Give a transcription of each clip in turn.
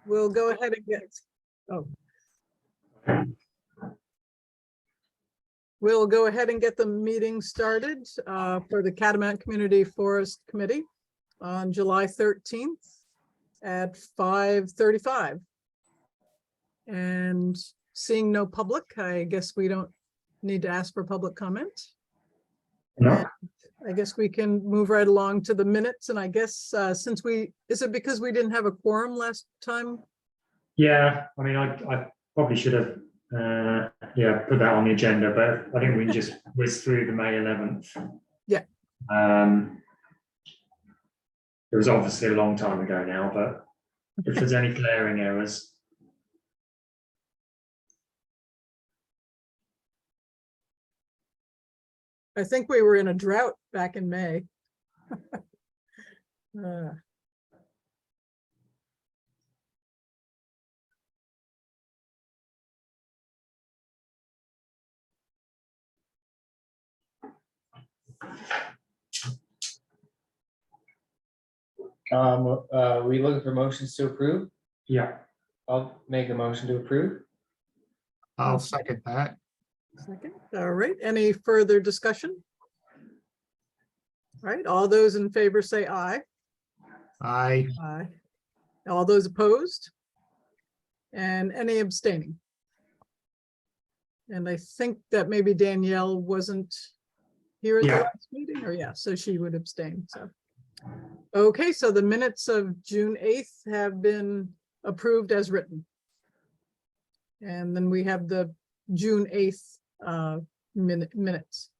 we'll go ahead and we'll go ahead and get the meeting started for the Catamount Community Forest Committee on July 13th at 5:35. And seeing no public, I guess we don't need to ask for public comment. No. I guess we can move right along to the minutes. And I guess since is it because we didn't have a quorum last time? Yeah, I mean, I probably should have, put that on the agenda, but I think we can just whiz through the May 11th. Yeah. It was obviously a long time ago now, but if there's any glaring errors. I think we were in a drought back in May. We looking for motions to approve? Yeah. I'll make a motion to approve. I'll second that. Second, all right, any further discussion? All right, all those in favor say aye. Aye. Aye. All those opposed? And any abstaining? And I think that maybe Danielle wasn't here at the Yeah. last meeting, or yeah, so she would abstain, so. Okay, so the minutes of June 8th have been approved as written. And then we have the June 8th minutes.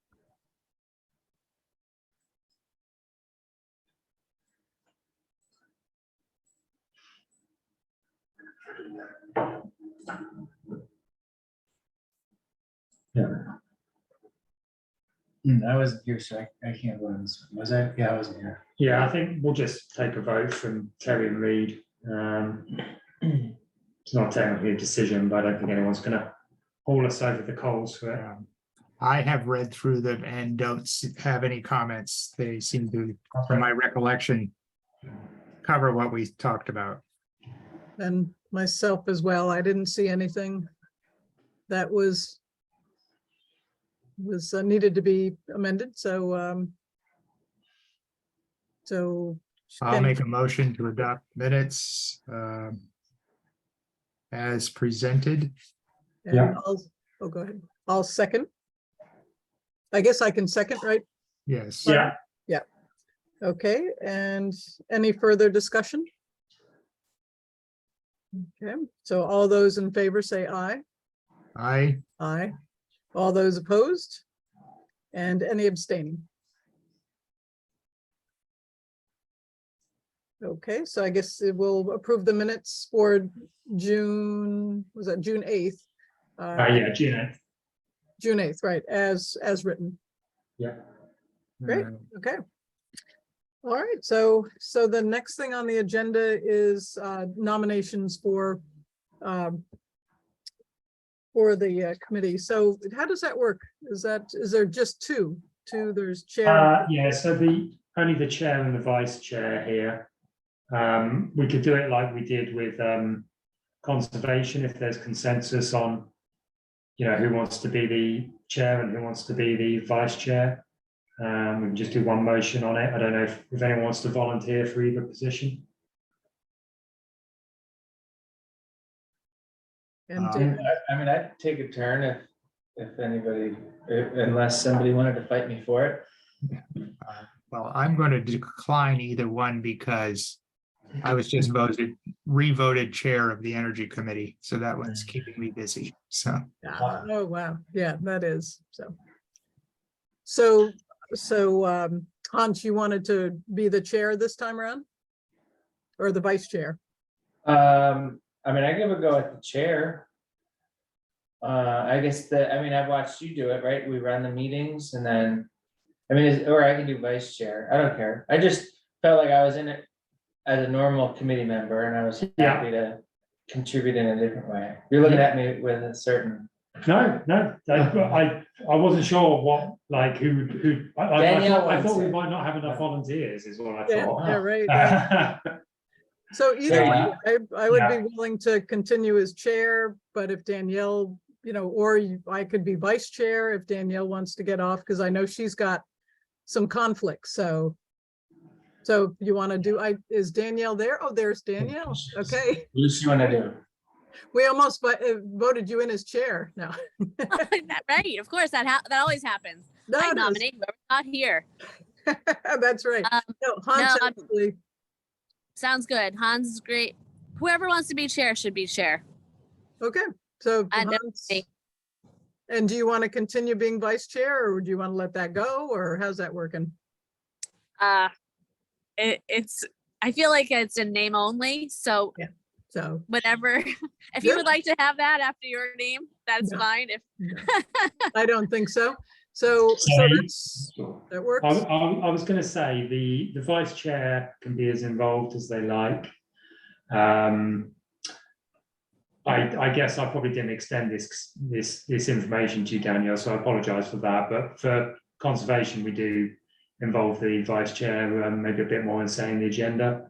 Yeah. I wasn't here, so I can't vote on this one. Was I? Yeah, I wasn't here. Yeah, I think we'll just take a vote from Terry and Reed. It's not technically a decision, but I don't think anyone's going to haul us over the coals for it. I have read through them and don't have any comments. They seem to, from my recollection, cover what we talked about. And myself as well, I didn't see anything that was needed to be amended, so I'll make a motion to adopt minutes as presented. and Yeah. oh, go ahead. I'll second. I guess I can second, right? Yes. Yeah. Okay, and any further discussion? Okay, so all those in favor say aye. Aye. Aye. All those opposed? And any abstaining? Okay, so I guess it will approve the minutes for June, was that June 8th? Yeah, June 8th. June 8th, right, as written. Yeah. Great. Okay. All right, so the next thing on the agenda is nominations for the committee. So how does that work? Is there just two? There's chair. Yeah, so only the chair and the vice chair here. We could do it like we did with conservation if there's consensus on, who wants to be the chair and who wants to be the vice chair. We can just do one motion on it. I don't know if anyone wants to volunteer for either position. And I mean, I'd take a turn if anybody, unless somebody wanted to fight me for it. Well, I'm going to decline either one because I was just re-voted chair of the Energy Committee, so that one's keeping me busy. So. oh wow, yeah, that is so. Hans, you wanted to be the chair this time around, or the vice chair? I mean, I give a go at the chair. I guess I've watched you do it, right? We run the meetings and then, or I can do vice chair. I don't care. I just felt like I was in it as a normal committee member and I was happy to contribute in a different way. You're looking at me with a certain. No, I wasn't sure what, who. I thought we might not have enough volunteers, is what I thought. Yeah, right. Yeah. So either way, Yeah. I would be Yeah. willing to continue as chair, but if Danielle, or I could be vice chair if Danielle wants to get off, because I know she's got some conflicts, so. So you want to do, is Danielle there? Oh, there's Danielle. Okay, What does she want to do? we almost voted you in as chair now. Right, of course, that always happens. No, I it does. nominate whoever's not here. That's right. Um, No, Hans no, actually, Sounds good. Hans is great. Whoever wants to be chair should be chair. okay, so And Hans. me. And do you want to continue being vice chair, or do you want to let that go, or how's that working? It's I feel like it's a name only, so So, whatever. If you Yeah. would like to have that after your name, that's No. fine. If I don't think so. So that works. I was going to say the vice chair can be as involved as they like. I guess I probably didn't extend this information to you, Danielle, so I apologise for that. But for conservation, we do involve the vice chair maybe a bit more in setting the agenda.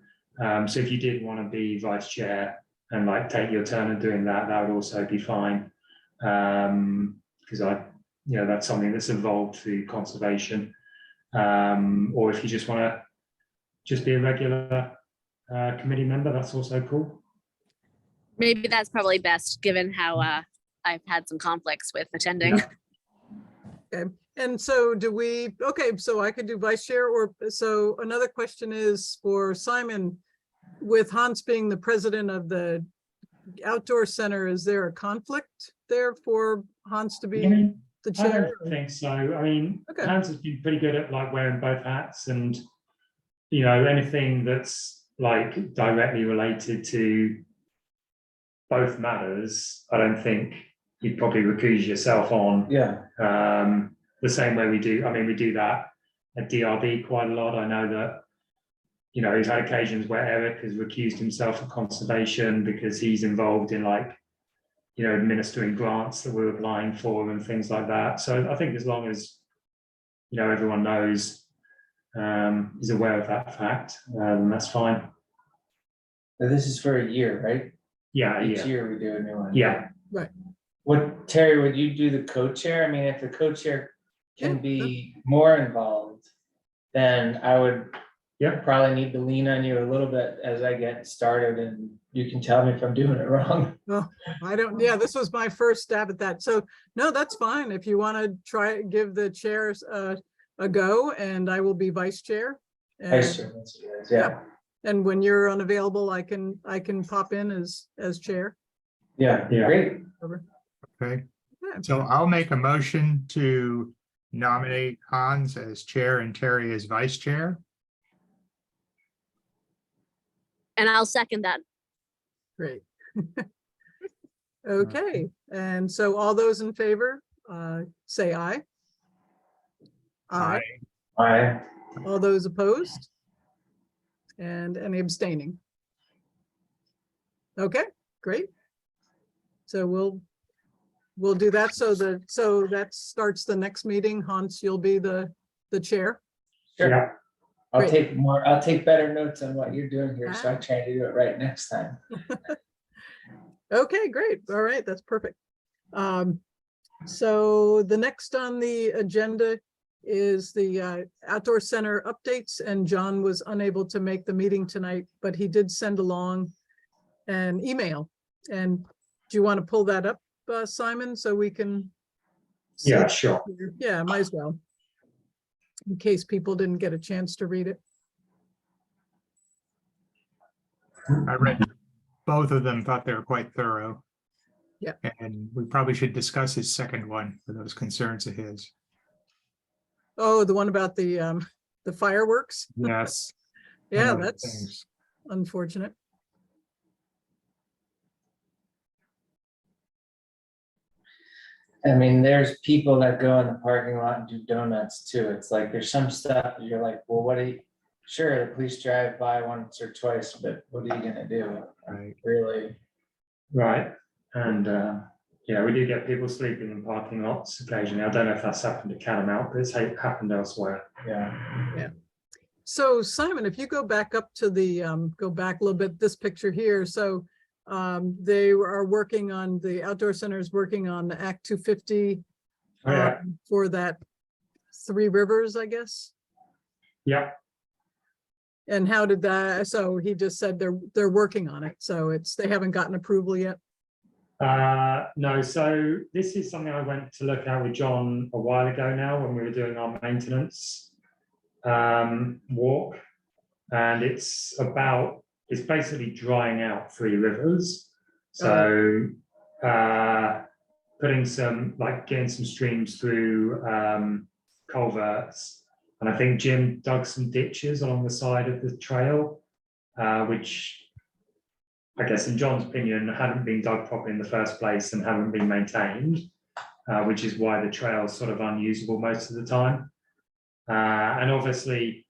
So if you did want to be vice chair and like take your turn in doing that, that would also be fine. Because that's something that's evolved through conservation. Or if you just want to just be a regular committee member, that's also cool. maybe that's probably best, given how I've had some conflicts with attending. Yeah. Okay, and so so I could do vice chair, or, so another question is for Simon, with Hans being the president of the outdoor center, is there a conflict there for Hans to be the I chair? don't think so. I mean, Okay. Hans has been pretty good at like wearing both hats, and anything that's like directly related to both matters, I don't think you'd probably recuse yourself on. Yeah. The same way we do. I mean, we do that at DRB quite a lot. I know that we've had occasions where Eric has recused himself of conservation because he's involved in administering grants that we're applying for and things like that. So I think as long as everyone knows, is aware of that fact, that's fine. But this is for a year, right? Yeah, Each year we do a new one. yeah. Terry, would you do the co-chair? I mean, if the co-chair can Yeah. be more involved, then I would Yeah. probably need to lean on you a little bit as I get started, and you can tell me if I'm doing it wrong. This was my first stab at that. So no, that's fine. If you want to try, give the chairs a go, and I will be vice chair. Vice chair, that's what it is, yeah. And when you're unavailable, I can pop in as chair. Yeah, Yeah. great. Okay, Yeah. so I'll make a motion to nominate Hans as chair and Terry as vice chair. And I'll second that. Great. Okay, and so all those in favor, say aye. Aye. Aye. All those opposed? And any abstaining? Okay, great. So we'll do that. So that starts the next meeting. Hans, you'll be the chair. Sure. Yeah. Great. I'll take better notes on what you're doing here, so I try to do it right next time. Okay, great. All right, that's perfect. So the next on the agenda is the outdoor center updates, and John was unable to make the meeting tonight, but he did send along an email. And do you want to pull that up, Simon, so we can see Yeah, it? sure. Yeah, might as well, in case people didn't get a chance to read it. I read both of them, thought they were quite thorough. Yeah. And we probably should discuss his second one for those concerns of his. Oh, the one about the fireworks? Yes. Yeah, One of the that's things. unfortunate. I mean, there's people that go in the parking lot and do donuts too. It's like, there's some stuff that you're like, well, sure, the police drive by once or twice, but what are you gonna do? Right. Really? Right. And we do get people sleeping in parking lots occasionally. I don't know if that's happened at Catamount, but it's happened elsewhere. Yeah. So Simon, if you go back up to the, go back a little bit, this picture here, so they are working on, the outdoor center is working on the Act 250 Oh, yeah, for that Three Rivers, I guess. yeah. And how did that, so he just said they're working on it, so it's, they haven't gotten approval yet? No, so this is something I went to look at with John a while ago now when we were doing our maintenance walk. And it's basically drying out Three Rivers. So putting some, like getting some streams through culverts. And I think Jim dug some ditches along the side of the trail, which I guess in John's opinion hadn't been dug properly in the first place and haven't been maintained, which is why the trail's sort of unusable most of the time. And obviously,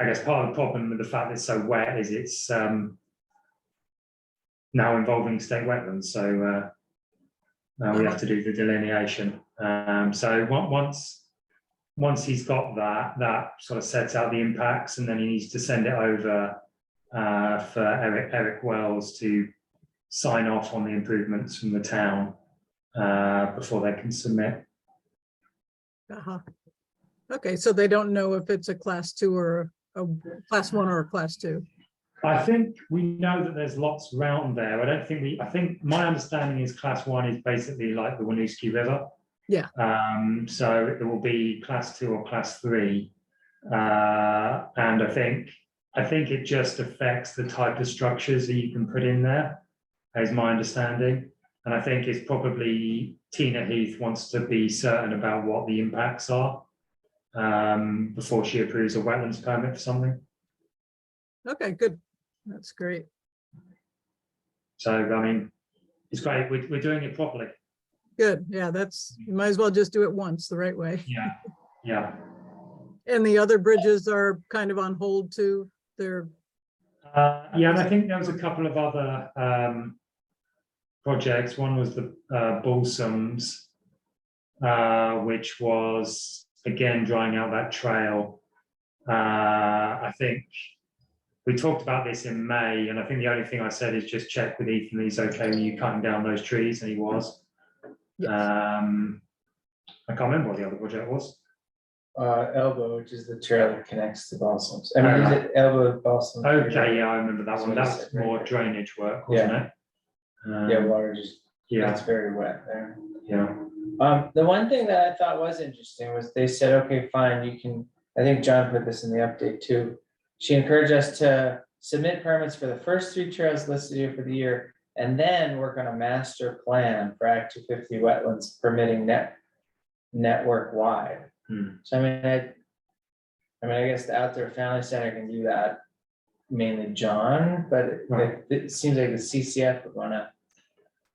I guess part of the problem with the fact it's so wet is it's now involving state wetlands. So we have to do the delineation. So once he's got that sort of sets out the impacts, and then he needs to send it over for Eric Wells to sign off on the improvements from the town before they can submit. Okay, so they don't know if it's a class 2 or a class 1 or a class 2. I think we know that there's lots around there. I think my understanding is class 1 is basically like the Winooski River. Yeah. So it will be class 2 or class 3. And I think it just affects the type of structures that you can put in there, is my understanding. And I think it's probably Tina Heath wants to be certain about what the impacts are before she approves a wetlands permit for something. Okay, good. That's great. So, I mean, it's great. We're doing it properly. Good. Yeah, you might as well just do it once the right way. Yeah, yeah. And the other bridges are kind of on hold too. They're Yeah, and I think there was a couple of other projects. One was the Balsams, which was again drying out that trail. I think we talked about this in May, and I think the only thing I said is just check with Ethan he's okay with you cutting down those trees, and he was. Yes. I can't remember what the other project was. Elbow, which is the trail that connects to Balsams. I mean, is it Elbow Balsams? Okay, yeah, I remember that one. That's That's right more there. drainage work, wasn't it? Yeah, water just, Yeah, it's very wet there. yeah. The one thing that I thought was interesting was they said, okay, fine, you can, I think John put this in the update too. She encouraged us to submit permits for the first 3 trails listed here for the year, and then work on a master plan for Act 250 wetlands permitting network wide. So I guess the Outdoor Family Center can do that, mainly John, but Right. it seems like the CCF would wanna.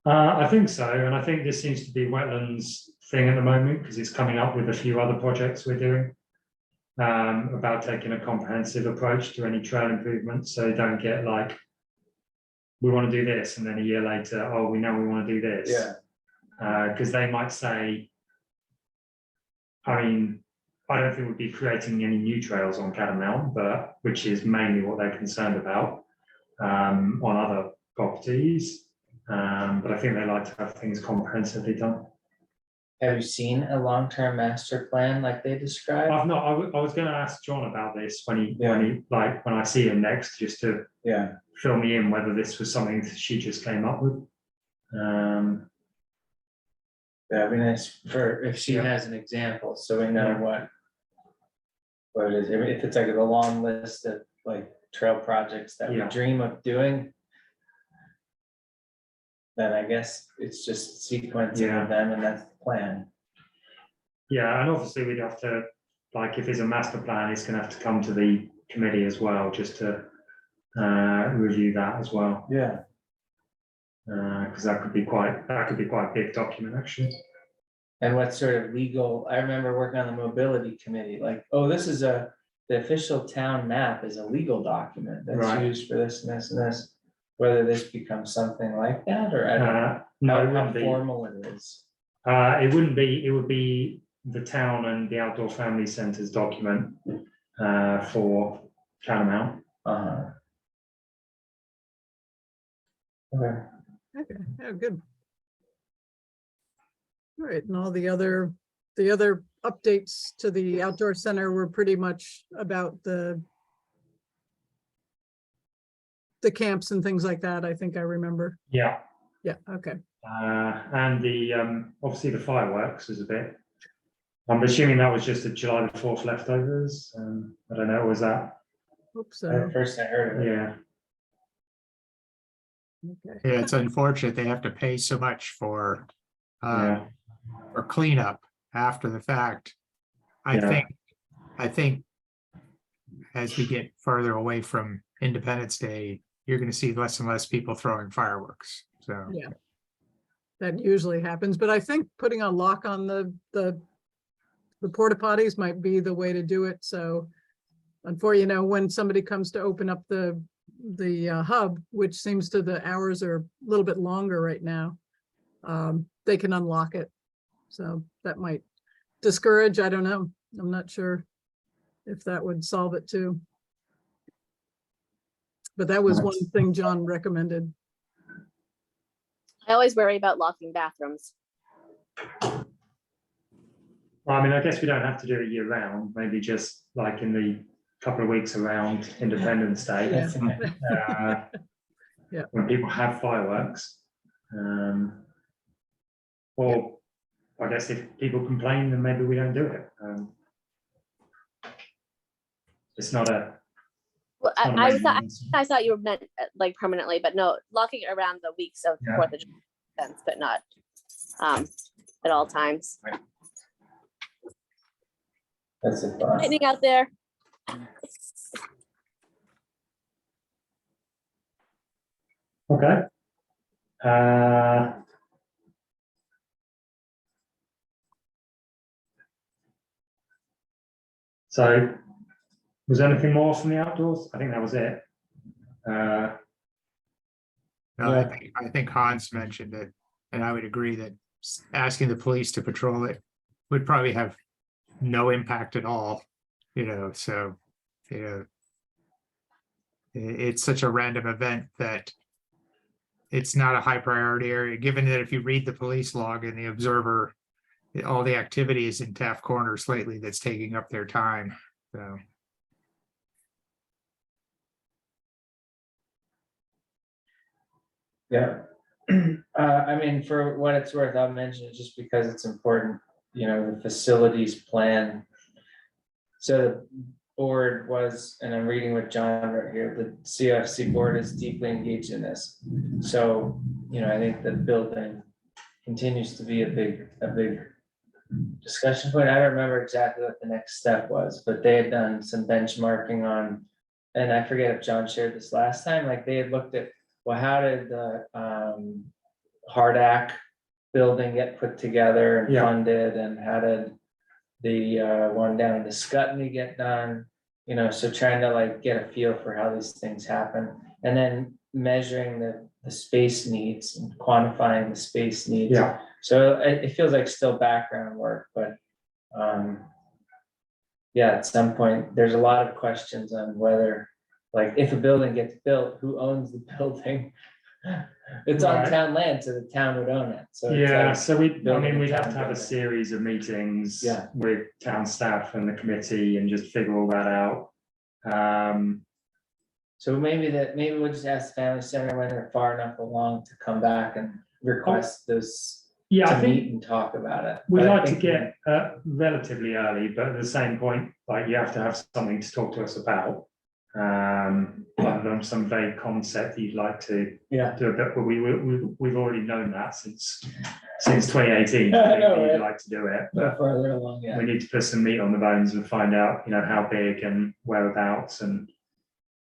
I think so, and I think this seems to be wetlands thing at the moment because it's coming up with a few other projects we're doing about taking a comprehensive approach to any trail improvements, so you don't get like, we want to do this, and then a year later, oh, we want to do this. Yeah. Because they might say, I mean, I don't think we'd be creating any new trails on Catamount, but which is mainly what they're concerned about on other properties. But I think they like to have things comprehensively done. Have you seen a long-term master plan like they described? I've not. I was going to ask John about this when I see him next, just to Yeah. fill me in whether this was something that she just came up with. That'd be nice for, if she Yeah. has an example, so we know Yeah. what it is, if it's like a long list of like trail projects that we Yeah. dream of doing. Then I guess it's just sequencing Yeah. of them, and that's the plan. Yeah, and obviously we'd have to, like, if there's a master plan, it's going to have to come to the committee as well, just to review that as well. Yeah. Because that could be quite a big document, actually. And what sort of legal, I remember working on the mobility committee, like, oh, this is the official town map is a legal document that's Right. used for this and this and this. Whether this becomes something like that, or I don't know No, it how wouldn't be. formal it is. It wouldn't be. It would be the town and the Outdoor Family Centre's document. for Catamount. Uh-huh. Okay. Okay, yeah, good. All right, and all the other updates to the outdoor center were pretty much about the camps and things like that. I think I remember. Yeah. Yeah, okay. And the obviously the fireworks is a bit. I'm assuming that was just the July the 4th leftovers. I don't know, was that? Hope The so. first I heard of it. Yeah. Okay. Yeah, it's unfortunate they have to pay so much for Yeah. cleanup after the fact. I Yeah. think as we get further away from Independence Day, you're going to see less and less people throwing fireworks. So Yeah. That usually happens, but I think putting a lock on the porta potties might be the way to do it. So, unfortunately, when somebody comes to open up the hub, which seems to the hours are a little bit longer right now, they can unlock it. So that might discourage. I don't know. I'm not sure if that would solve it too. But that was one thing John recommended. I always worry about locking bathrooms. Well, I mean, I guess we don't have to do it year round, maybe just like in the couple of weeks around Independence Day. Yeah. Yeah. When people have fireworks. Or I guess if people complain, then maybe we don't do it. It's not a. Well, it's not a I was maintenance. I thought you meant like permanently, but no, locking it around the weeks of Yeah. 4th of July makes sense, but not at all times. That's a thought. Lightning out there. Okay. So, was there anything more from the outdoors? I think that was it. no, Yeah. I think Hans mentioned it, and I would agree that asking the police to patrol it would probably have no impact at all. So it's such a random event that it's not a high priority area, given that if you read the police log and the observer, all the activity is in Taft Corners lately that's taking up their time. So Yeah. I mean, for what it's worth, I'll mention it just because it's important, the facilities plan. So the board was, and I'm reading with John right here, the CFC board is deeply engaged in this. So, I think the building continues to be a big discussion point. I don't remember exactly what the next step was, but they had done some benchmarking on, and I forget if John shared this last time, like they had looked at, well, how did the Hardak building get put together and Yeah. funded, and how did the one down in the Scutney get done? So trying to like get a feel for how these things happen, and then measuring the space needs and quantifying the space needs. Yeah. So it feels like still background work, but yeah, at some point, there's a lot of questions on whether, like, if a building gets built, who owns the building? It's on Right. town land, so the town would own it. So it's Yeah, like so we'd building a have town to have a building. series of meetings Yeah. with town staff and the committee and just figure all that out. So maybe we'll just ask the family center when they're far enough along to come back and request this Yeah, I to meet think and talk about it. we But I like to think get relatively early, but at the same point, like you have to have something to talk to us about. Other than some vague concept you'd like to Yeah. do a bit, but we've already known that since 2018. I know, We'd right? like to do it, No but further along, yeah. we need to put some meat on the bones and find out, how big and whereabouts and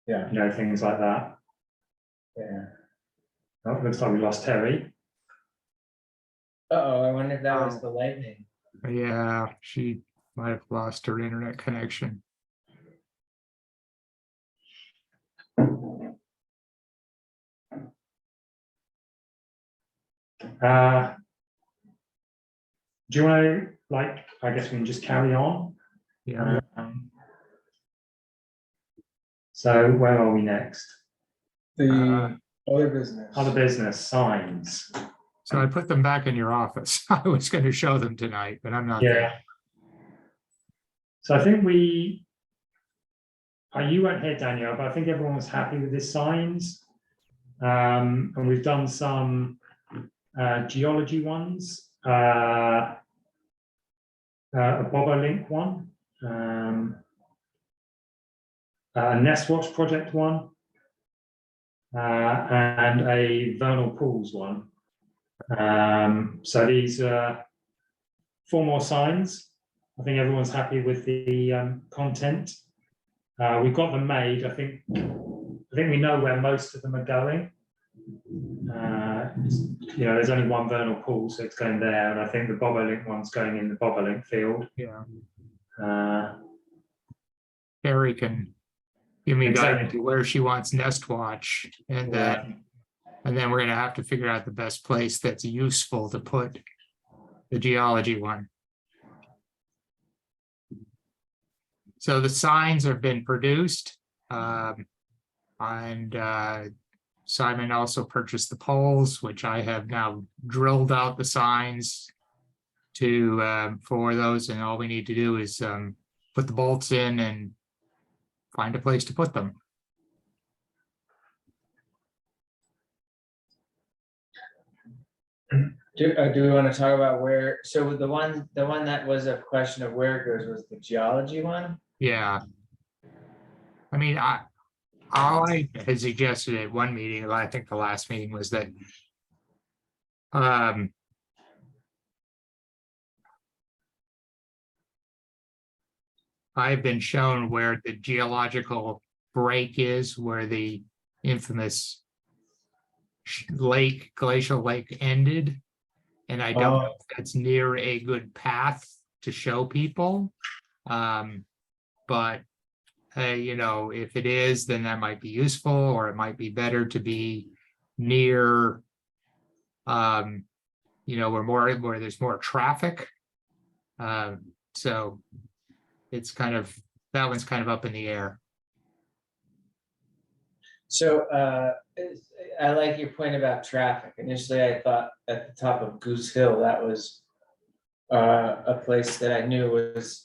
Yeah. things like that. Yeah. Oh, it looks like we lost Terry. Uh-oh, I wonder if that was the lightning. yeah, she might have lost her internet connection. Do you want to, I guess we can just carry on? Yeah, So where are we next? The other business. Other business, signs. So I put them back in your office. I was going to show them tonight, but I'm not Yeah. there. So I think you weren't here, Danielle, but I think everyone was happy with the signs. And we've done some geology ones, a Bobolink one, a Nest Watch project one, and a vernal pools one. So these are 4 more signs. I think everyone's happy with the content. We've got them made. I think we know where most of them are going. There's only one vernal pool, so it's going there, and I think the Bobolink one's going in the Bobolink field. Yeah. Carrie can give me Exactly. guidance to where she wants Nest Watch, and then we're going to have to figure out the best place that's useful to put the geology one. So the signs have been produced, and Simon also purchased the poles, which I have now drilled out the signs for those, and all we need to do is put the bolts in and find a place to put them. Do we want to talk about where, so the one that was a question of where it goes was the geology one? Yeah. I mean, all I had suggested at one meeting, I think the last meeting, was that I've been shown where the geological break is, where the infamous glacial lake ended. And I don't know if that's near a good path to show people. But if it is, then that might be useful, or it might be better to be near, where there's more traffic. So it's that one's kind of up in the air. So I like your point about traffic. Initially, I thought at the top of Goose Hill, that was a place that I knew was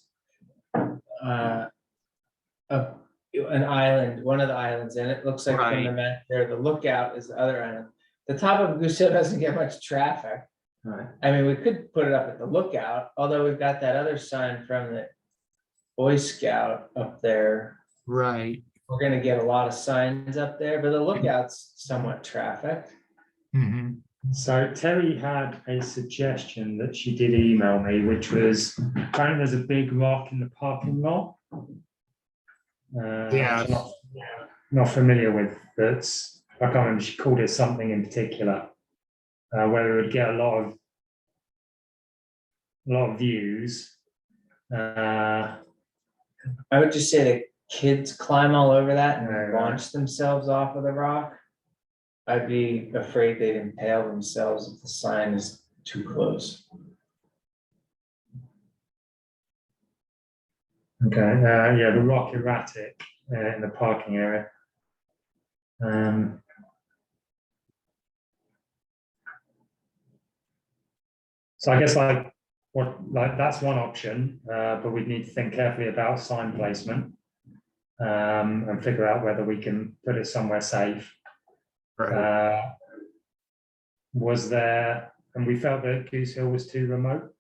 an island, one of the islands, and it looks like from the Right. map there, the lookout is the other island. The top of Goose Hill doesn't get much traffic. Right. I mean, we could put it up at the lookout, although we've got that other sign from the Boy Scout up there. Right. We're gonna get a lot of signs up there, but the lookout's somewhat trafficked. Mm-hmm. So Terry had a suggestion that she did email me, which was apparently there's a big rock in the parking lot. Yeah. Which I'm not familiar with. That's, I can't remember. She called it something in particular, where it would get a lot of views. I would just say that kids climb all over that and Right. launch themselves off of the rock. I'd be afraid they'd impale themselves if the sign is too close. Okay, yeah, the rock erratic in the parking area. So I guess that's one option, but we'd need to think carefully about sign placement and figure out whether we can put it somewhere safe. Right. Was there, and we felt that Goose Hill was too remote?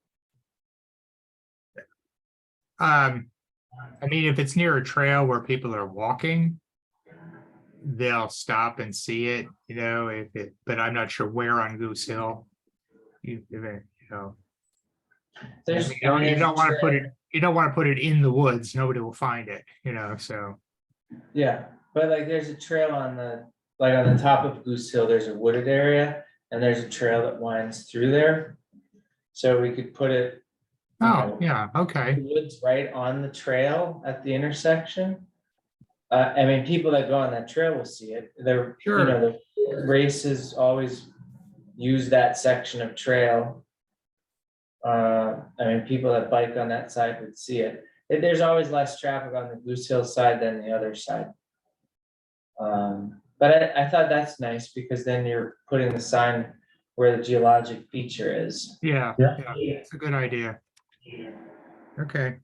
I mean, if it's near a trail where people are walking, they'll stop and see it, but I'm not sure where on Goose Hill. You don't want to put it, you don't want to put it in the woods. Nobody will find it, so. Yeah, but like there's a trail on the top of Goose Hill, there's a wooded area and there's a trail that winds through there. So we could put it. Oh, yeah, okay. The woods right on the trail at the intersection. I mean, people that go on that trail will see it. Sure. The races always use that section of trail. I mean, people that bike on that side would see it. There's always less traffic on the Goose Hill side than the other side. But I thought that's nice because then you're putting the sign where the geologic feature is. Yeah, Yeah. yeah, it's a good idea. Okay,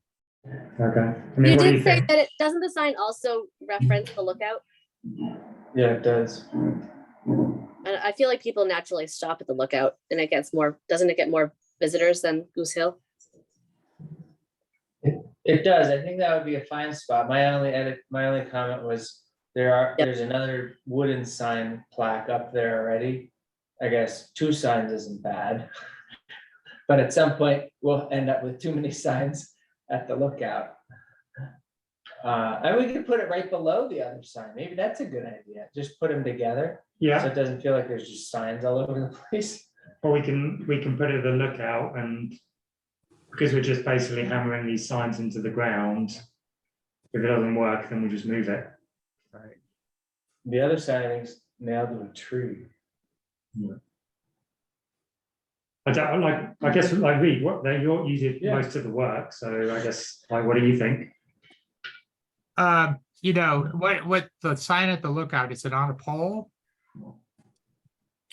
Okay. I mean, You what do did you say think? that it, doesn't the sign also reference the lookout? Yeah, it does. And I feel like people naturally stop at the lookout and it gets more, doesn't it get more visitors than Goose Hill? It does. I think that would be a fine spot. My only comment was Yep. there's another wooden sign plaque up there already. I guess 2 signs isn't bad. But at some point, we'll end up with too many signs at the lookout. And we could put it right below the other sign. Maybe that's a good idea. Just put them together. So Yeah, it doesn't feel like there's just signs all over the place. or we can put it at the lookout, and because we're just basically hammering these signs into the ground, if it doesn't work, then we just move it. right. The other sign, I think, is nailed to a tree. I don't like. I guess like Reed, you did Yeah. most of the work, so I guess like, what do you think? You know, what the sign at the lookout, is it on a pole?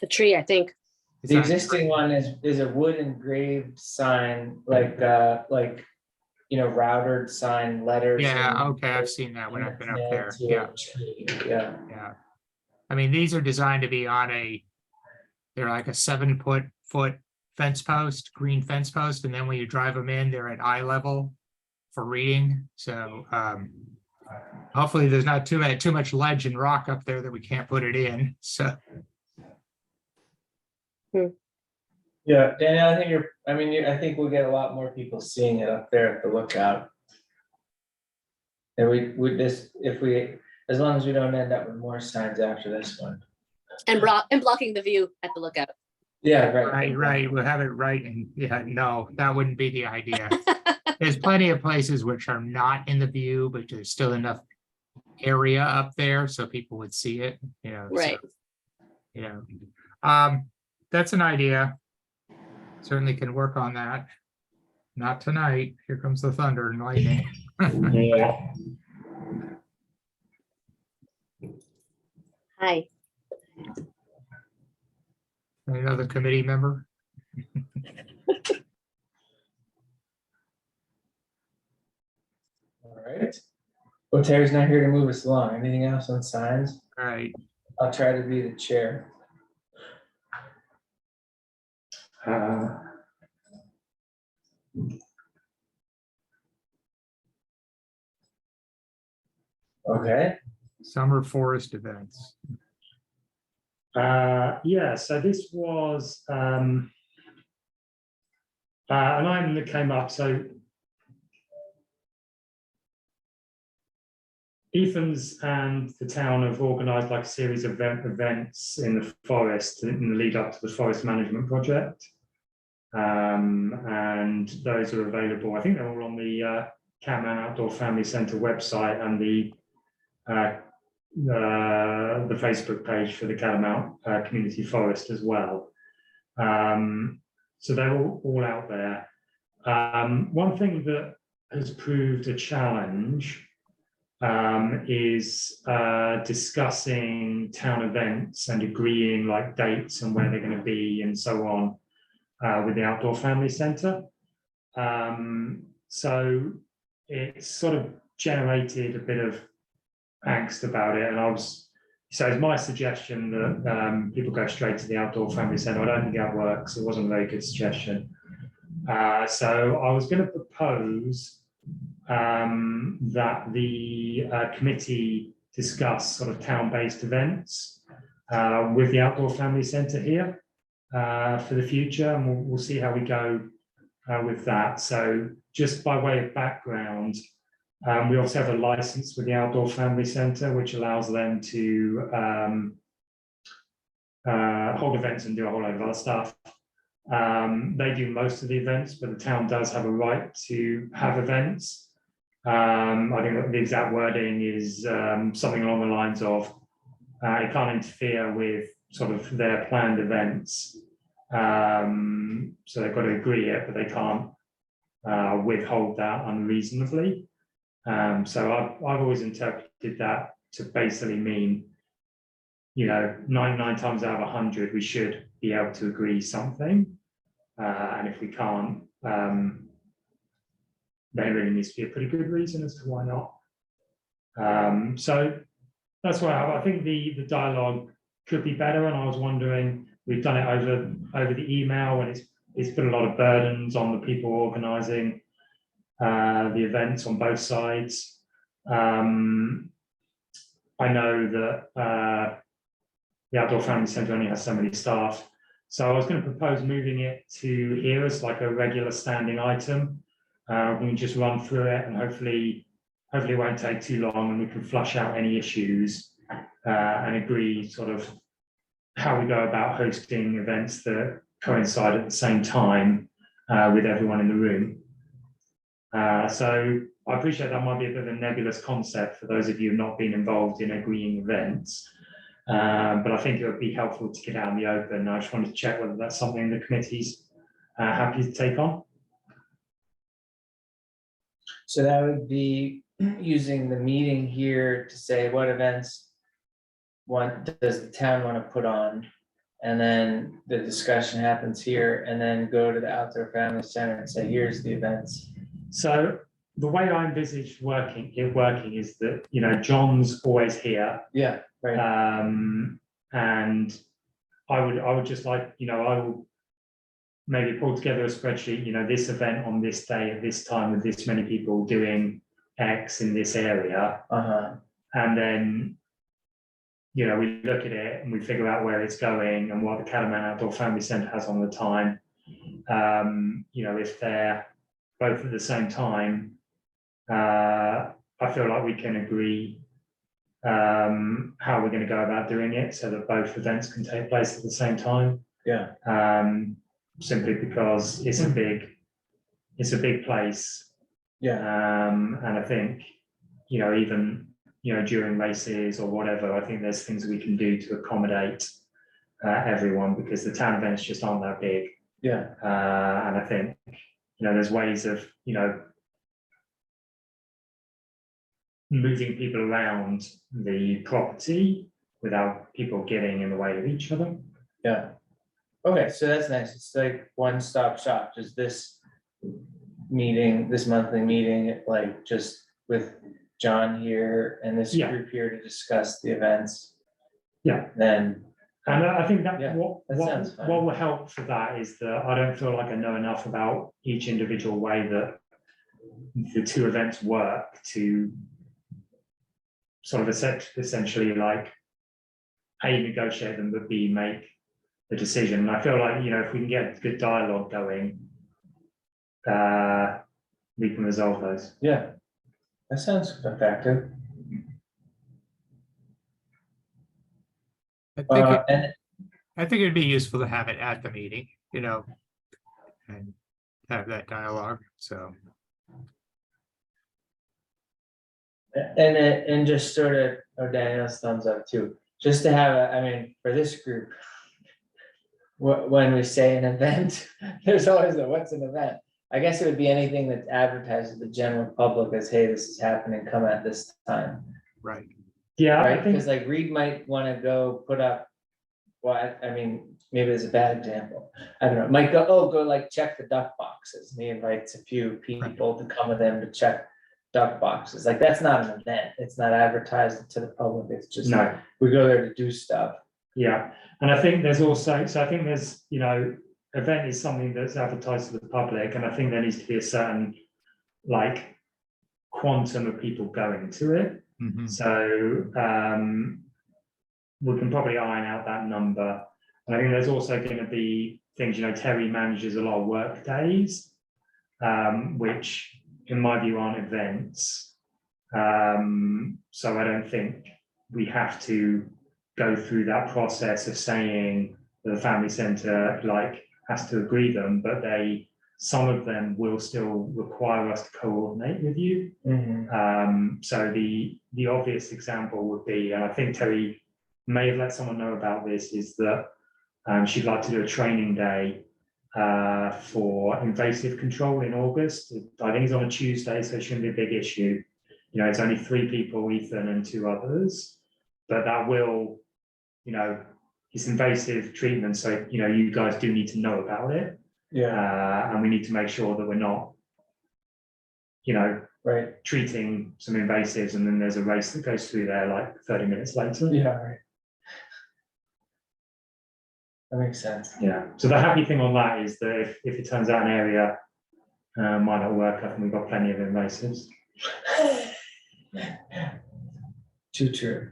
The tree, I think. It's The on- existing one is a wood engraved sign, like, routed sign letters. Yeah, and- okay, I've seen that when and I've been it's up nailed there, to a yeah, tree. Yeah, yeah. I mean, these are designed to be on they're like a 7-foot fence post, green fence post, and then when you drive them in, they're at eye level for reading, so, hopefully there's not too much ledge and rock up there that we can't put it in, so. yeah, Danielle, I think we'll get a lot more people seeing it up there at the lookout. And as long as we don't end up with more signs after this one. And blocking the view at the lookout. Yeah, right. Right, we'll have it right, and yeah, no, that wouldn't be the idea. There's plenty of places which are not in the view, but there's still enough area up there so people would see it, you know. so, Right. You know, that's an idea. Certainly can work on that. Not tonight. Here comes the thunder and lightning. Yeah. Hi. Another committee member? All right. Well, Terry's not here to move us along. Anything else on signs? All right, I'll try to be the chair. Okay. summer forest events. Yeah, so this was an item that came up. So Ethan's and the town have organised like a series of events in the forest in the lead up to the forest management project. And those are available. I think they're all on the Catamount Outdoor Family Centre website and the Facebook page for the Catamount Community Forest as well. So they're all out there. One thing that has proved a challenge is discussing town events and agreeing like dates and where they're going to be and so on with the Outdoor Family Centre. So it's sort of generated a bit of angst about it, and so it's my suggestion that people go straight to the Outdoor Family Centre. I don't think that works. It wasn't a very good suggestion. So I was going to propose that the committee discuss sort of town-based events with the Outdoor Family Centre here for the future, and we'll see how we go with that. So just by way of background, we also have a license with the Outdoor Family Centre, which allows them to hold events and do a whole load of other stuff. They do most of the events, but the town does have a right to have events. I think the exact wording is something along the lines of it can't interfere with sort of their planned events. So they've got to agree it, but they can't withhold that unreasonably. So I've always interpreted that to basically mean, 99 times out of 100, we should be able to agree something. And if we can't, then it really needs to be a pretty good reason as to why not. So that's why I think the dialogue could be better. And I was wondering, we've done it over the email, and it's put a lot of burdens on the people organising the events on both sides. I know that the Outdoor Family Centre only has so many staff. So I was going to propose moving it to here as like a regular standing item. We can just run through it, and hopefully it won't take too long, and we can flush out any issues and agree sort of how we go about hosting events that coincide at the same time with everyone in the room. So I appreciate that might be a bit of a nebulous concept for those of you who have not been involved in agreeing events. But I think it would be helpful to get out in the open. I just wanted to check whether that's something the committee's happy to take on. So that would be using the meeting here to say what events does the town want to put on? And then the discussion happens here, and then go to the Outdoor Family Center and say, here's the events. So the way I envisage working is that, John's always here. Yeah, right. And I would just like, I will maybe pull together a spreadsheet, this event on this day at this time with this many people doing X in this area. And then, we look at it and we figure out where it's going and what the Catamount Outdoor Family Centre has on the time. If they're both at the same time, I feel like we can agree how we're going to go about doing it so that both events can take place at the same time. Yeah. Simply because it's a big place. Yeah. And I think, even, during races or whatever, I think there's things we can do to accommodate everyone, because the town events just aren't that big. Yeah. And I think, there's ways of, moving people around the property without people getting in the way of each other. Yeah. Okay, so that's nice. It's like one-stop shop. Does this monthly meeting, like just with John here and this Yeah. group here to discuss the events? Yeah. Then, And I think that Yeah, that sounds fine. what will help for that is that I don't feel like I know enough about each individual way that the two events work to sort of essentially like A, negotiate them, but B, make the decision. And I feel like, if we can get good dialogue going, we can resolve those. yeah, that sounds effective. And I think it'd be useful to have it at the meeting, and have that dialogue, so. And just sort of, Daniel's thumbs up too, just to have for this group, when we say an event, there's always what's an event? I guess it would be anything that's advertised to the general public as, hey, this is happening, come at this time. Right. Yeah, Right, I think, because like Reed might want to go put up, maybe it's a bad example. I don't know, might go like check the duck boxes, and he invites a few people to come with him to check duck boxes. Like, that's not an event. It's not advertised to the public. It's just, no. we go there to do stuff. Yeah, and I think there's also, so I think there's, event is something that's advertised to the public, and I think there needs to be a certain like quantum of people going to it. Mhm. So we can probably iron out that number. And I think there's also going to be things, Terry manages a lot of work days, which in my view aren't events. So I don't think we have to go through that process of saying that the family centre has to agree them, but some of them will still require us to coordinate with you. So the obvious example would be, and I think Terry may have let someone know about this, is that she'd like to do a training day for invasive control in August. I think it's on a Tuesday, so it shouldn't be a big issue. you know, it's only 3 people, Ethan and 2 others, but that will, you know, it's invasive treatment, so, you know, you guys do need to know about it. And we need to make sure that we're not, you know, right, treating some invasives and then there's a race that goes through there like 30 minutes later. yeah, right. That makes sense. Yeah. So the happy thing on that is that if it turns out an area might not work, I think we've got plenty of invasives. Too true.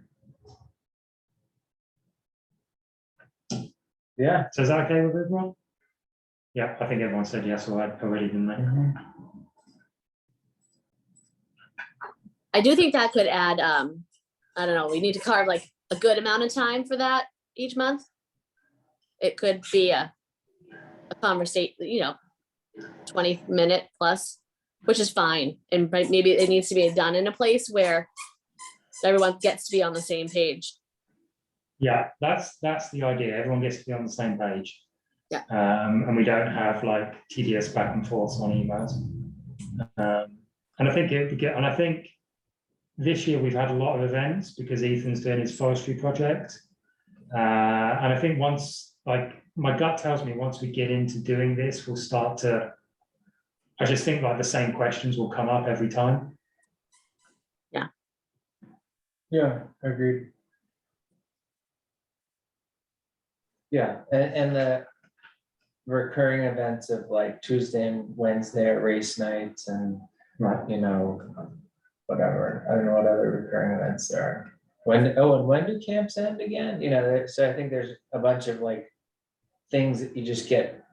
Yeah. So is that okay with everyone? Yeah, I think everyone said yes already, didn't they? I do think that could add, I don't know, we need to carve like a good amount of time for that each month. It could be a conversation, you know, 20-minute plus, which is fine. And maybe it needs to be done in a place where everyone gets to be on the same page. Yeah, that's the idea. Everyone gets to be on the same page. Yeah. And we don't have like tedious back and forth on emails. And I think this year we've had a lot of events because Ethan's doing his forestry project. And I think once, like, my gut tells me once we get into doing this, we'll start to, I just think like the same questions will come up every time. Yeah, agreed. Yeah, and the recurring events of like Tuesday and Wednesday are race nights and, Right. you know, whatever. I don't know what other recurring events there are. And when do camps end again? You know, so I think there's a bunch of like things that you just get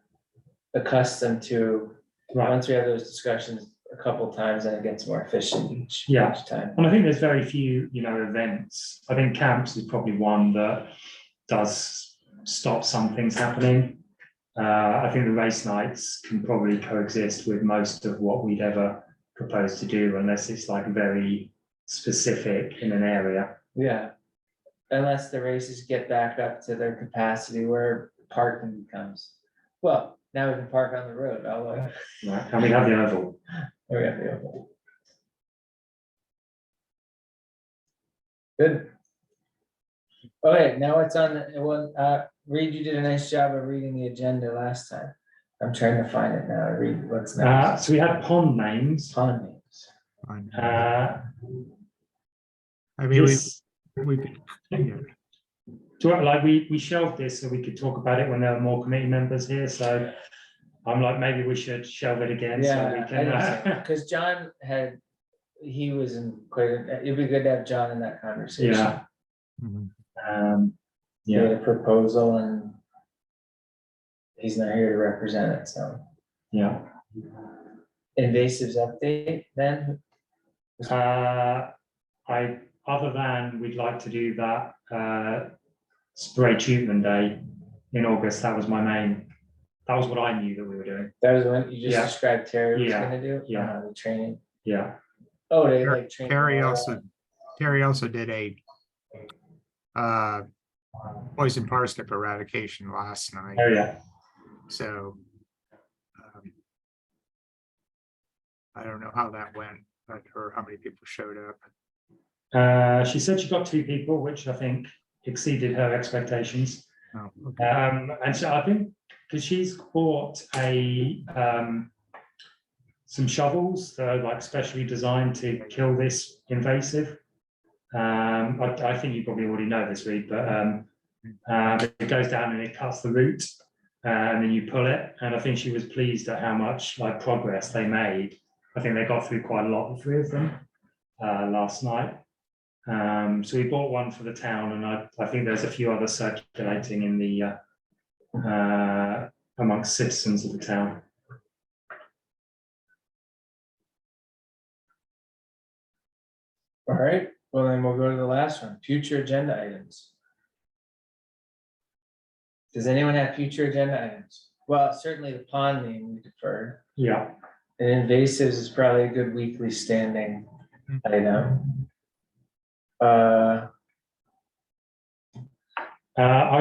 accustomed to. Right. Once we have those discussions a couple times, then it gets more efficient each time. And I think there's very few, you know, events. I think camps is probably one that does stop some things happening. I think the race nights can probably coexist with most of what we'd ever propose to do, unless it's like very specific in an area. Yeah, unless the races get back up to their capacity where parking becomes, well, now we can park on the road, although. Right. And we have the oval. We have the oval. Good. Okay, now it's on, Reed, you did a nice job of reading the agenda last time. I'm trying to find it now, Reed, what's next? So we had pond names. Pond names. I mean, This, we could, yeah. like we shelved this so we could talk about it when there were more committee members here. So I'm like, maybe we should shelve it again. So we can. Because John he was in quite, it'd be good to have John in that conversation. Yeah. Mhm. He had a proposal and he's not here to represent it, so. Yeah. Invasives update then? Other than we'd like to do that spray treatment day in August. That was what I knew that we were doing. That was when you just Yeah. described Terry was Yeah. gonna do? Yeah. The training. Yeah. Oh, they like train. Terry also did a poison parsnip eradication last night. Oh yeah. So I don't know how that went, or how many people showed up. She said she got 2 people, which I think exceeded her expectations. Oh, okay. And so I think because she's bought some shovels that are like specially designed to kill this invasive. I think you probably already know this, Reed, but it goes down and it cuts the root, and then you pull it. And I think she was pleased at how much like progress they made. I think they got through quite a lot, the 3 of them, last night. So we bought one for the town, and I think there's a few others circulating in the amongst citizens of the town. All right, well then we'll go to the last one, future agenda items. Does anyone have future agenda items? Well, certainly the pond name we deferred, Yeah. and invasives is probably a good weekly standing item. I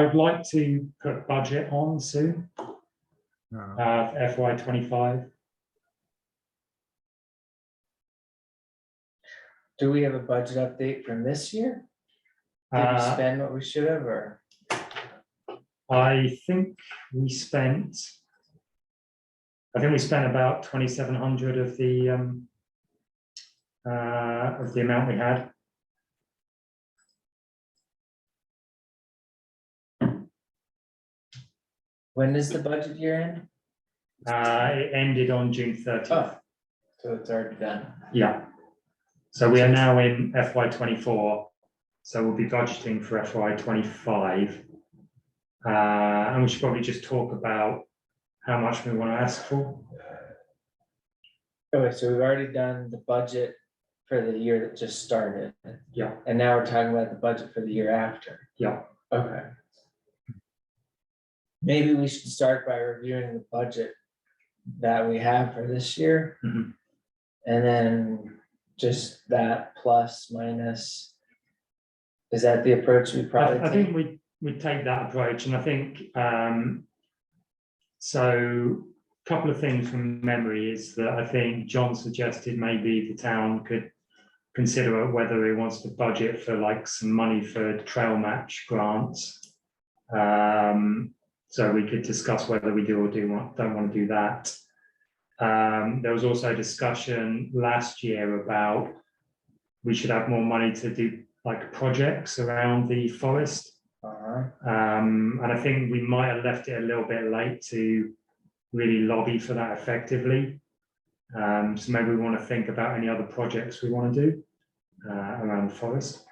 would like to put budget on soon, FY25. do we have a budget update from this year? Did we Uh, spend what we should have, or? I think we spent. I think we spent about 2,700 of the amount we had. When does the budget year end? It ended on June 30th. Oh, so it's already done. Yeah. So we are now in FY 24. So we'll be budgeting for FY 25. And we should probably just talk about how much we want to ask for. Okay, so we've already done the budget for the year that just started. Yeah. And now we're talking about the budget for the year after. Yeah. Okay. Maybe we should start by reviewing the budget that we have for this year. Mhm. And then just that plus minus. Is that the approach we probably I think take? we take that approach, and I think so. A couple of things from memory is that I think John suggested maybe the town could consider whether it wants to budget for like some money for trail match grants. So we could discuss whether we do or don't want to do that. There was also a discussion last year about we should have more money to do like projects around the forest. And I think we might have left it a little bit late to really lobby for that effectively. So maybe we want to think about any other projects we want to do around the forest.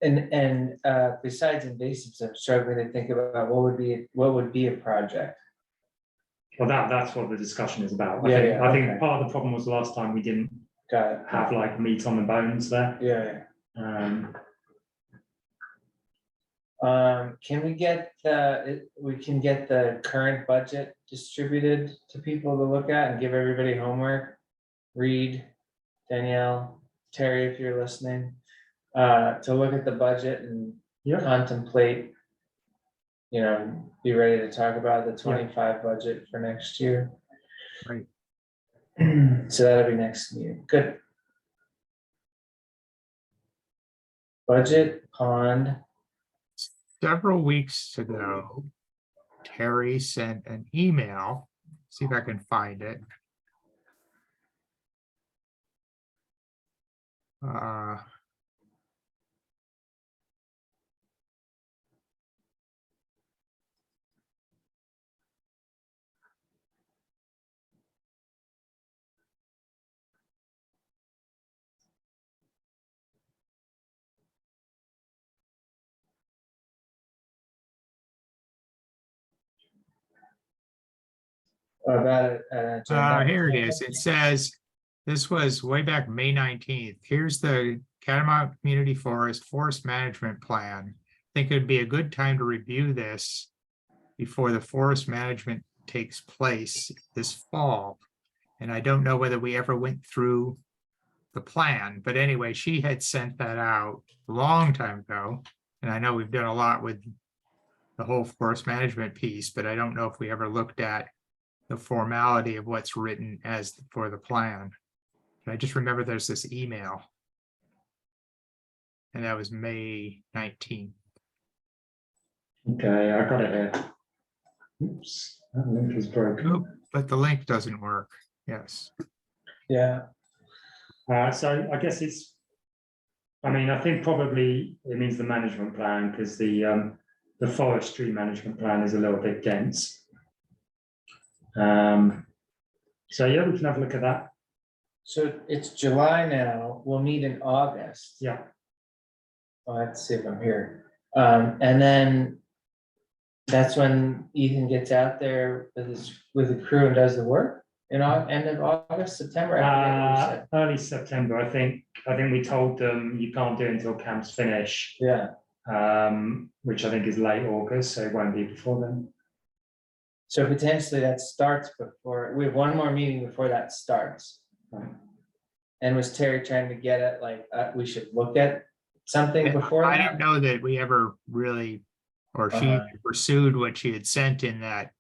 And besides invasives, I'm struggling to think about what would be a project. Well, that's what the discussion is about. I Yeah, think okay. part of the problem was last time we didn't Got it. have like meat on the bones there. Yeah, can we get we can get the current budget distributed to people to look at and give everybody homework? Reed, Danielle, Terry, if you're listening, to look at the budget and Yeah. contemplate, be ready to talk about the 25 budget for next year. Right. So that'll be next meeting. Good. Budget pond. Several weeks ago, Terry sent an email, see if I can find it. About it. Here it is. It says, this was way back May 19th. Here's the Catamount Community Forest Management Plan. I think it'd be a good time to review this before the forest management takes place this fall. And I don't know whether we ever went through the plan, but anyway, she had sent that out a long time ago. And I know we've done a lot with the whole forest management piece, but I don't know if we ever looked at the formality of what's written as for the plan. And I just remember there's this email. And that was May 19th. Okay, I got it here. Oops, that link is broken. Oh, but the link doesn't work. Yes. Yeah, So I guess I think probably it means the management plan because the forestry management plan is a little bit dense. So yeah, we can have a look at that. so it's July now, we'll meet in August. Yeah, Let's see if I'm here. And then that's when Ethan gets out there with the crew and does the work in end of August, September. I forget what you said. early September. I think we told them you can't do it until camps finish. Yeah, Which I think is late August, so it won't be before then. so potentially that starts before, we have one more meeting before that starts. Right. And was Terry trying to get at we should look at something before I that? don't know that we ever really, or she Uh-huh. pursued what she had sent in that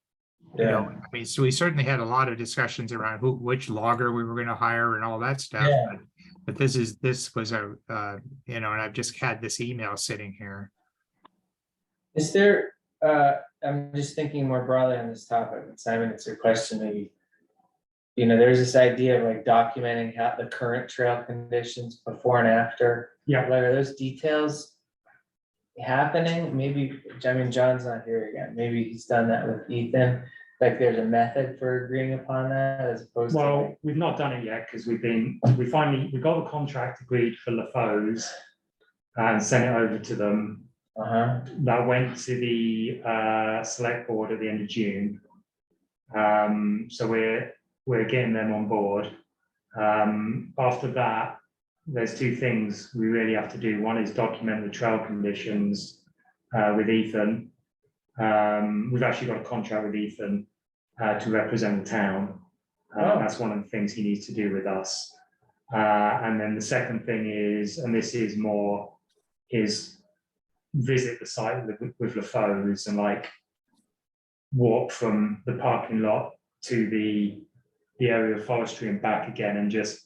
You know, Yeah. I mean, so we certainly had a lot of discussions around which logger we were going to hire and all that stuff. Yeah. But this was a, you know, and I've just had this email sitting here. Is there, I'm just thinking more broadly on this topic, and Simon, it's a question maybe. You know, there's this idea of like documenting how the current trail conditions before and after. Yeah. Like, are those details happening? Maybe, I mean, John's not here again. Maybe he's done that with Ethan. Like there's a method for agreeing upon that as opposed to. Well, like- we've not done it yet because we got the contract agreed for LaFoe's and sent it over to them. Uh-huh. That went to the select board at the end of June. So we're getting them on board. After that, there's two things we really have to do. One is document the trail conditions with Ethan. We've actually got a contract with Ethan to represent the town. Oh. That's one of the things he needs to do with us. And then the second thing is, and this is more, is visit the site with LaFoe's and like walk from the parking lot to the area of forestry and back again, and just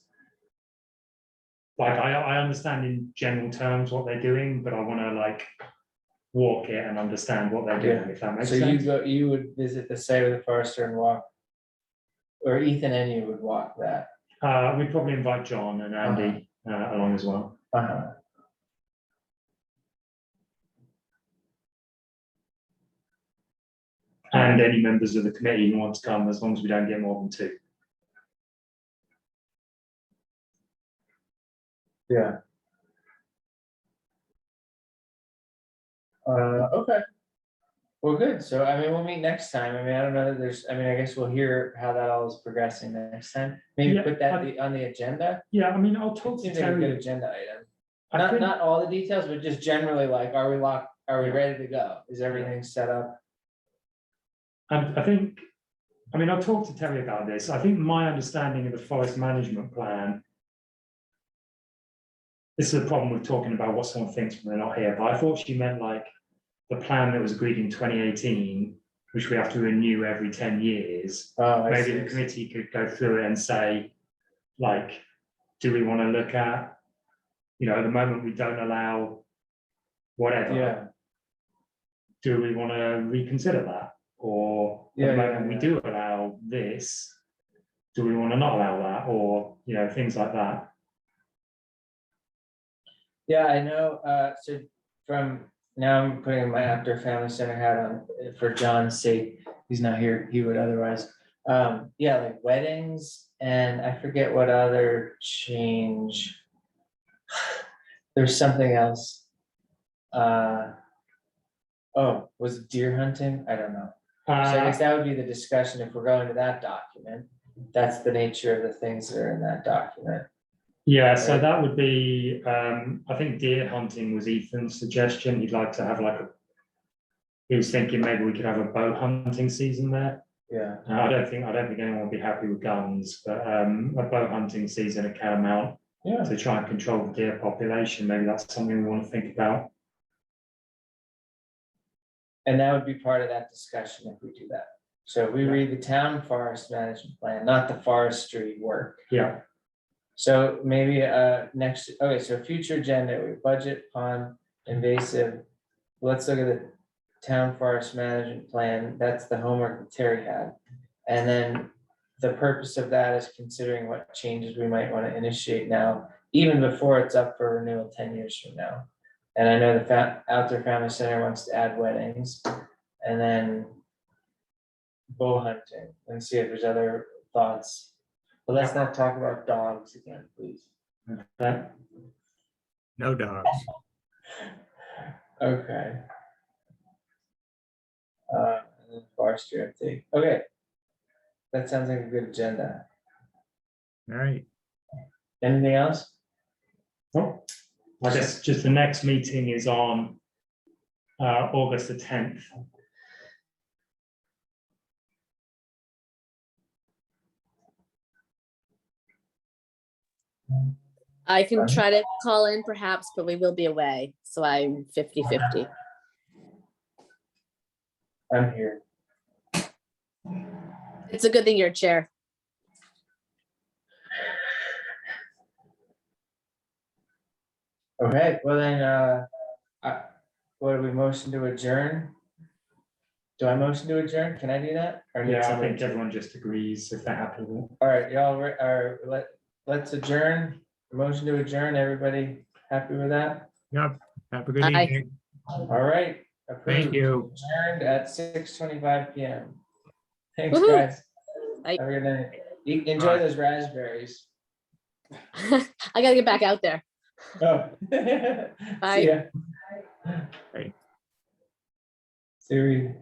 like I understand in general terms what they're doing, but I want to like walk it and understand what they're doing, Yeah. if that makes So sense. you would visit the site with the forester and walk, or Ethan and you would walk that. We'd probably invite John and Andy along as well. Uh-huh. And any members of the committee who want to come, as long as we don't get more than two. Yeah. Okay. Well, good. So, I mean, we'll meet next time. I mean, I don't know that there's, I mean, I guess we'll hear how that all is progressing next time. Maybe Yeah, put that on the agenda. Yeah, I mean, I'll It talk to seems like a good Terry. agenda item. I think- Not all the details, but just generally like, are we locked? Are we ready to go? Is everything set up? And I think, I mean, I'll talk to Terry about this. I think my understanding of the forest management plan. This is a problem with talking about what someone thinks when they're not here, but I thought she meant like the plan that was agreed in 2018, which we have to renew every 10 years. Oh, I Maybe the see. committee could go through it and say, like, do we want to look at, you know, at the moment we don't allow whatever. Yeah, Do we want to reconsider that? Or at Yeah, the yeah, moment we yeah. do allow this, do we want to not allow that? Or, you know, things like that. yeah, I know, so from, now I'm putting my Outdoor Family Center hat on for John's sake, he's not here, he would otherwise. Yeah, like weddings, and I forget what other change. There's something else. Oh, was it deer hunting? I don't know. So I guess that would be the discussion if we're going to that document. That's the nature of the things that are in that document. Yeah, so Right. that would be, I think deer hunting was Ethan's suggestion. He'd like to have like he was thinking maybe we could have a bow hunting season there. Yeah, I don't think anyone would be happy with guns, but a bow hunting season at Catamount yeah, to try and control the deer population. Maybe that's something we want to think about. and that would be part of that discussion if we do that. So if we Yeah. read the town forest management plan, not the forestry work. Yeah, So maybe next, okay, so future agenda, we budget pond invasive. Let's look at the town forest management plan. That's the homework that Terry had. And then the purpose of that is considering what changes we might want to initiate now, even before it's up for renewal 10 years from now. And I know the Outdoor Family Center wants to add weddings and then bow hunting and see if there's other thoughts. But let's not talk about dogs again, please. that, No dogs. Okay. And then forestry update. Okay. That sounds like a good agenda. All right. Anything else? oh, I guess just the next meeting is on August the 10th. I can try to call in perhaps, but we will be away, so I'm 50-50. I'm here. It's a good thing you're chair. Okay, well then, what do we motion to adjourn? Do I motion to adjourn? Can I do that? Or need Yeah, I somebody think to- everyone just agrees if they're happy with it. All right, y'all, let's adjourn. Motion to adjourn. Everybody happy with that? Yep. Have a good Aye. evening. All right. Thank approved. you. Adjourned at 6:25 PM. Thanks, Woohoo. guys. Bye. Have a good night. Enjoy those raspberries. I gotta get back out there. Oh. Bye. See ya. Bye. Siri.